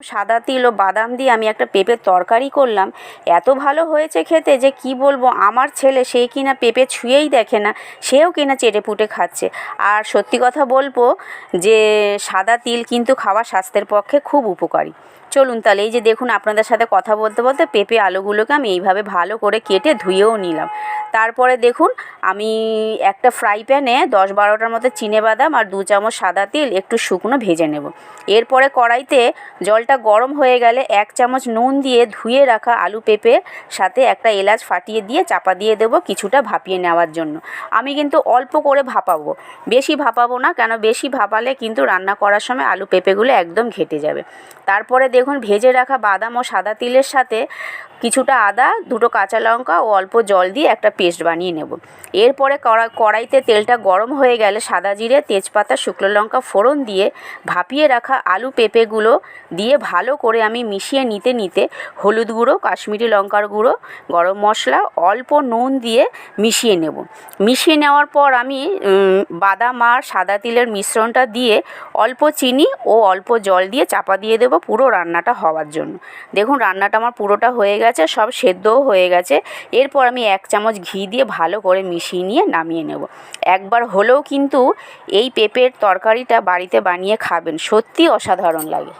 সাদা তিল ও বাদাম দিয়ে আমি একটা পেঁপের তরকারি করলাম। এত ভালো হয়েছে খেতে যে কি বলবো। আমার ছেলে সে কিনা পেঁপে ছুঁয়েই দেখে না, সেও কিনা চেটেপুটে খাচ্ছে। আর সত্যি কথা বলবো যে সাদা তিল কিন্তু খাওয়া স্বাস্থ্যের পক্ষে খুব উপকারী। চলুন তাহলে, এই যে দেখুন, আপনাদের সাথে কথা বলতে বলতে পেঁপে আলুগুলোকে আমি এইভাবে ভালো করে কেটে ধুয়েও নিলাম। তারপরে দেখুন, আমি একটা ফ্রাই প্যানে 10-12টার মতো চিনেবাদাম আর 2 চামচ সাদা তিল একটু শুকনো ভেজে নেব। এরপরে কড়াইতে জলটা গরম হয়ে গেলে 1 চামচ নুন দিয়ে ধুয়ে রাখা আলু পেঁপে সাথে একটা এলাচ ফাটিয়ে দিয়ে চাপা দিয়ে দেবো কিছুটা ভাপিয়ে নেওয়ার জন্য। আমি কিন্তু অল্প করে ভাপাবো, বেশি ভাপাবো না, কেন বেশি ভাপালে কিন্তু রান্না করার সময় আলু পেঁপেগুলো একদম ঘেটে যাবে। তারপরে দেখুন, ভেজে রাখা বাদাম ও সাদা তিলের সাথে কিছুটা আদা, 2টো কাঁচা লঙ্কা ও অল্প জল দিয়ে একটা পেস্ট বানিয়ে নেব। এরপরে কড়াইতে তেলটা গরম হয়ে গেলে সাদা জিরে, তেজপাতা, শুকনো লঙ্কা ফোড়ন দিয়ে ভাপিয়ে রাখা আলু পেঁপেগুলো দিয়ে ভালো করে আমি মিশিয়ে নিতে হলুদ গুঁড়ো, কাশ্মীরি লঙ্কার গুঁড়ো, গরম মশলা, অল্প নুন দিয়ে মিশিয়ে নেব। মিশিয়ে নেওয়ার পর আমি বাদাম আর সাদা তিলের মিশ্রণটা দিয়ে অল্প চিনি ও অল্প জল দিয়ে চাপা দিয়ে দেবো পুরো রান্নাটা হওয়ার জন্য। দেখুন, রান্নাটা আমার পুরোটা হয়ে গেছে, সব সেদ্ধও হয়ে গেছে। এরপর আমি 1 চামচ ঘি দিয়ে ভালো করে মিশিয়ে নিয়ে নামিয়ে নেব। একবার হলেও কিন্তু এই পেঁপের তরকারিটা বাড়িতে বানিয়ে খাবেন, সত্যি অসাধারণ লাগে।